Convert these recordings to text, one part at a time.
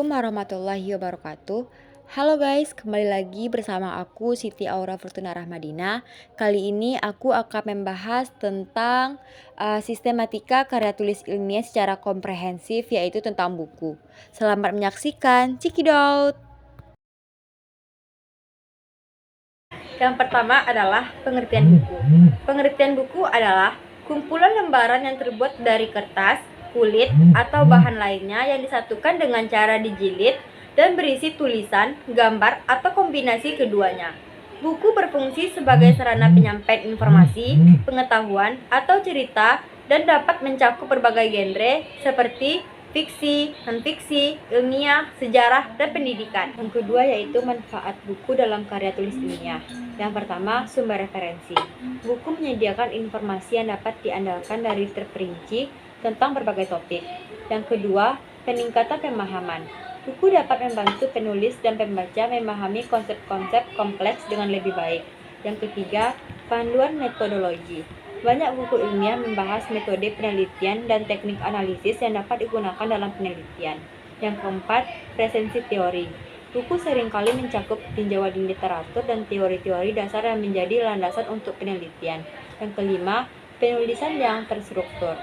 Assalamualaikum warahmatullahi wabarakatuh. Halo guys, kembali lagi bersama aku Siti Aura Fortuna Rahmadina. Kali ini aku akan membahas tentang sistematika karya tulis ilmiah secara komprehensif, yaitu tentang buku. Selamat menyaksikan, Cikidot. Yang pertama adalah pengertian buku. Pengertian buku adalah kumpulan lembaran yang terbuat dari kertas, kulit, atau bahan lainnya yang disatukan dengan cara dijilid dan berisi tulisan, gambar, atau kombinasi keduanya. Buku berfungsi sebagai sarana penyampaian informasi, pengetahuan, atau cerita dan dapat mencakup berbagai genre seperti fiksi, non-fiksi, ilmiah, sejarah, dan pendidikan. Yang kedua yaitu manfaat buku dalam karya tulis ilmiah. Yang pertama, sumber referensi. Buku menyediakan informasi yang dapat diandalkan dari terperinci tentang berbagai topik. Yang kedua, peningkatan pemahaman. Buku dapat membantu penulis dan pembaca memahami konsep-konsep kompleks dengan lebih baik. Yang ketiga, panduan metodologi. Banyak buku ilmiah membahas metode penelitian dan teknik analisis yang dapat digunakan dalam penelitian. Yang keempat, presensi teori. Buku seringkali mencakup tinjauan di literatur dan teori-teori dasar yang menjadi landasan untuk penelitian. Yang kelima, penulisan yang terstruktur.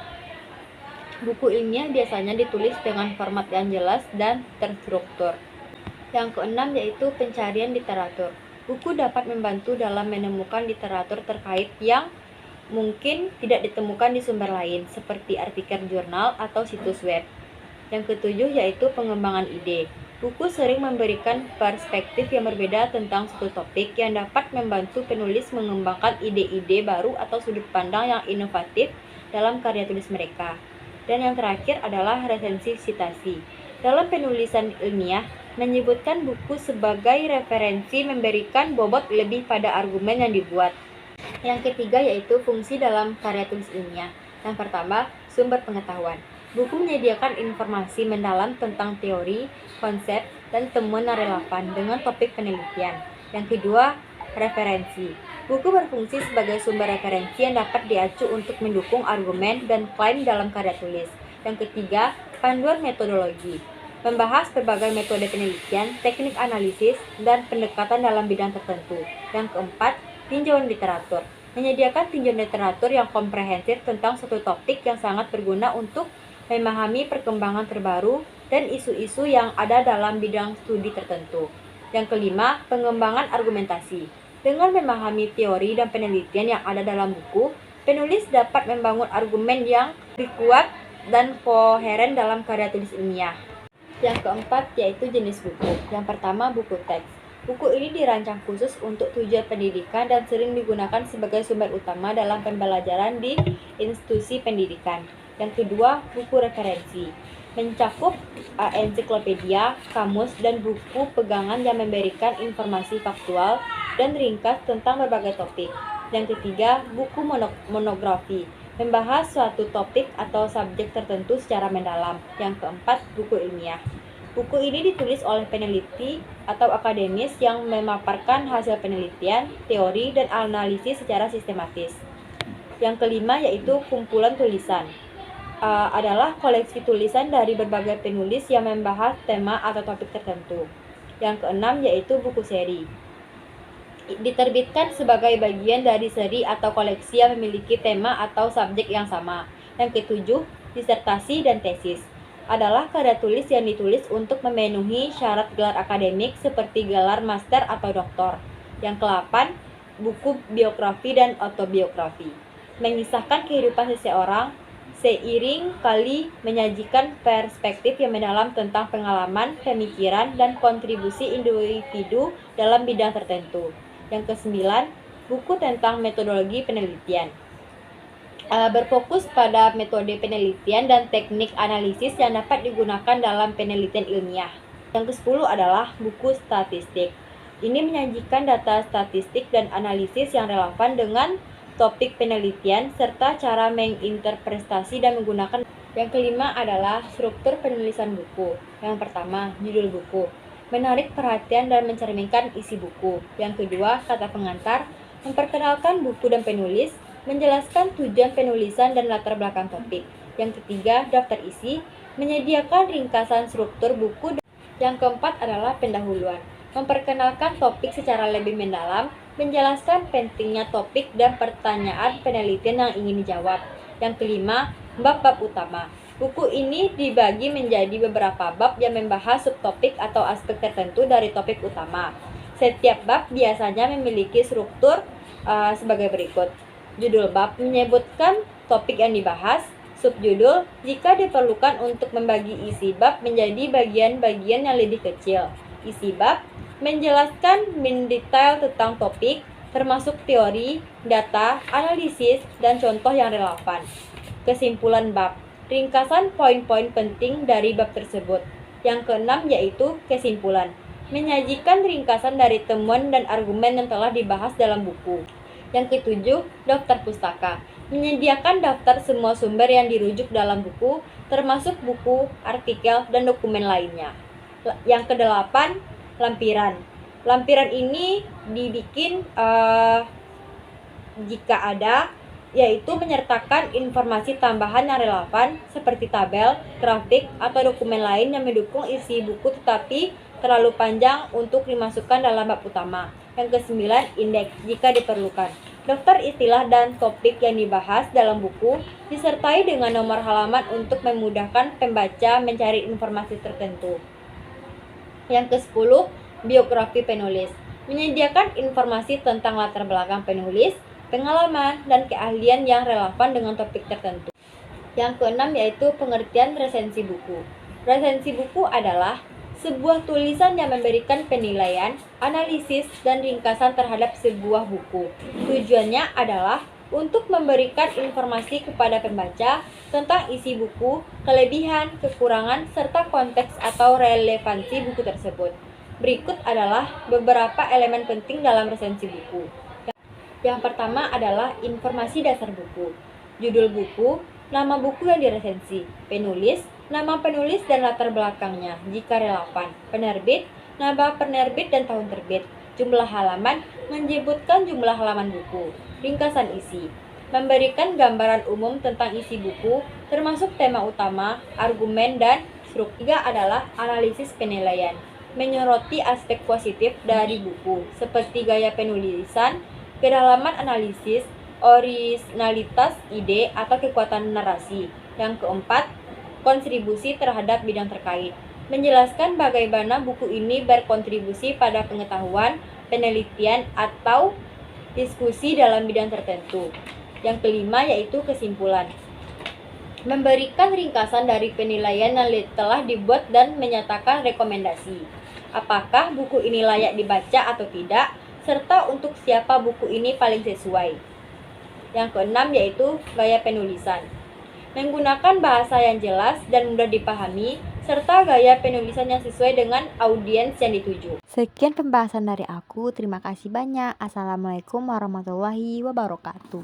Buku ilmiah biasanya ditulis dengan format yang jelas dan terstruktur. Yang keenam yaitu pencarian literatur. Buku dapat membantu dalam menemukan literatur terkait yang mungkin tidak ditemukan di sumber lain, seperti artikel jurnal atau situs web. Yang ketujuh yaitu pengembangan ide. Buku sering memberikan perspektif yang berbeda tentang suatu topik yang dapat membantu penulis mengembangkan ide-ide baru atau sudut pandang yang inovatif dalam karya tulis mereka. Dan yang terakhir adalah resensi sitasi. Dalam penulisan ilmiah, menyebutkan buku sebagai referensi memberikan bobot lebih pada argumen yang dibuat. Yang ketiga yaitu fungsi dalam karya tulis ilmiah. Yang pertama, sumber pengetahuan. Buku menyediakan informasi mendalam tentang teori, konsep, dan temuan yang relevan dengan topik penelitian. Yang kedua, referensi. Buku berfungsi sebagai sumber referensi yang dapat diacu untuk mendukung argumen dan klaim dalam karya tulis. Yang ketiga, panduan metodologi. Membahas berbagai metode penelitian, teknik analisis, dan pendekatan dalam bidang tertentu. Yang keempat, tinjauan literatur. Menyediakan tinjauan literatur yang komprehensif tentang suatu topik yang sangat berguna untuk memahami perkembangan terbaru dan isu-isu yang ada dalam bidang studi tertentu. Yang kelima, pengembangan argumentasi. Dengan memahami teori dan penelitian yang ada dalam buku, penulis dapat membangun argumen yang lebih kuat dan koheren dalam karya tulis ilmiah. Yang keempat yaitu jenis buku. Yang pertama, buku teks. Buku ini dirancang khusus untuk tujuan pendidikan dan sering digunakan sebagai sumber utama dalam pembelajaran di institusi pendidikan. Yang kedua, buku referensi. Mencakup ensiklopedia, kamus, dan buku pegangan yang memberikan informasi faktual dan ringkas tentang berbagai topik. Yang ketiga, buku monografi. Membahas suatu topik atau subjek tertentu secara mendalam. Yang keempat, buku ilmiah. Buku ini ditulis oleh peneliti atau akademis yang memaparkan hasil penelitian, teori, dan analisis secara sistematis. Yang kelima yaitu kumpulan tulisan. Adalah koleksi tulisan dari berbagai penulis yang membahas tema atau topik tertentu. Yang keenam yaitu buku seri. Diterbitkan sebagai bagian dari seri atau koleksi yang memiliki tema atau subjek yang sama. Yang ketujuh, disertasi dan tesis. Adalah karya tulis yang ditulis untuk memenuhi syarat gelar akademik seperti gelar master atau doktor. Yang ke-8, buku biografi dan autobiografi. Mengisahkan kehidupan seseorang seiring kali menyajikan perspektif yang mendalam tentang pengalaman, pemikiran, dan kontribusi individu dalam bidang tertentu. Yang ke-9, buku tentang metodologi penelitian. Berfokus pada metode penelitian dan teknik analisis yang dapat digunakan dalam penelitian ilmiah. Yang ke-10 adalah buku statistik. Ini menyajikan data statistik dan analisis yang relevan dengan topik penelitian serta cara menginterpretasi dan menggunakan. Yang kelima adalah struktur penulisan buku. Yang pertama, judul buku. Menarik perhatian dan mencerminkan isi buku. Yang kedua, kata pengantar. Memperkenalkan buku dan penulis. Menjelaskan tujuan penulisan dan latar belakang topik. Yang ketiga, daftar isi, menyediakan ringkasan struktur buku Yang keempat adalah pendahuluan, memperkenalkan topik secara lebih mendalam, menjelaskan pentingnya topik dan pertanyaan penelitian yang ingin dijawab. Yang kelima, bab-bab utama. Buku ini dibagi menjadi beberapa bab yang membahas subtopik atau aspek tertentu dari topik utama. Setiap bab biasanya memiliki struktur sebagai berikut. Judul bab menyebutkan topik yang dibahas. Subjudul jika diperlukan untuk membagi isi bab menjadi bagian-bagian yang lebih kecil. Isi bab menjelaskan mendetail tentang topik, termasuk teori, data, analisis, dan contoh yang relevan. Kesimpulan bab, ringkasan poin-poin penting dari bab tersebut. Yang keenam yaitu kesimpulan, menyajikan ringkasan dari temuan dan argumen yang telah dibahas dalam buku. Yang ketujuh, daftar pustaka, menyediakan daftar semua sumber yang dirujuk dalam buku, termasuk buku, artikel, dan dokumen lainnya. Yang kedelapan, lampiran. Lampiran ini dibikin jika ada, yaitu menyertakan informasi tambahan yang relevan seperti tabel, grafik, atau dokumen lain yang mendukung isi buku tetapi terlalu panjang untuk dimasukkan dalam bab utama. Yang kesembilan, indeks jika diperlukan. Daftar istilah dan topik yang dibahas dalam buku disertai dengan nomor halaman untuk memudahkan pembaca mencari informasi tertentu. Yang ke-10, biografi penulis. Menyediakan informasi tentang latar belakang penulis, pengalaman, dan keahlian yang relevan dengan topik tertentu. Yang keenam yaitu pengertian resensi buku. Resensi buku adalah sebuah tulisan yang memberikan penilaian, analisis, dan ringkasan terhadap sebuah buku. Tujuannya adalah untuk memberikan informasi kepada pembaca tentang isi buku, kelebihan, kekurangan, serta konteks atau relevansi buku tersebut. Berikut adalah beberapa elemen penting dalam resensi buku. Yang pertama adalah informasi dasar buku. Judul buku, nama buku yang diresensi, penulis, nama penulis dan latar belakangnya jika relevan, penerbit, nama penerbit dan tahun terbit, jumlah halaman, menyebutkan jumlah halaman buku, ringkasan isi, memberikan gambaran umum tentang isi buku, termasuk tema utama, argumen, dan struktur. Tiga adalah analisis penilaian, menyoroti aspek positif dari buku, seperti gaya penulisan, kedalaman analisis, originalitas ide, atau kekuatan narasi. Yang keempat, kontribusi terhadap bidang terkait, menjelaskan bagaimana buku ini berkontribusi pada pengetahuan, penelitian, atau diskusi dalam bidang tertentu. Yang kelima yaitu kesimpulan, memberikan ringkasan dari penilaian yang telah dibuat dan menyatakan rekomendasi. Apakah buku ini layak dibaca atau tidak, serta untuk siapa buku ini paling sesuai. Yang keenam yaitu gaya penulisan, menggunakan bahasa yang jelas dan mudah dipahami, serta gaya penulisan yang sesuai dengan audiens yang dituju. Sekian pembahasan dari aku, terima kasih banyak. Assalamualaikum warahmatullahi wabarakatuh.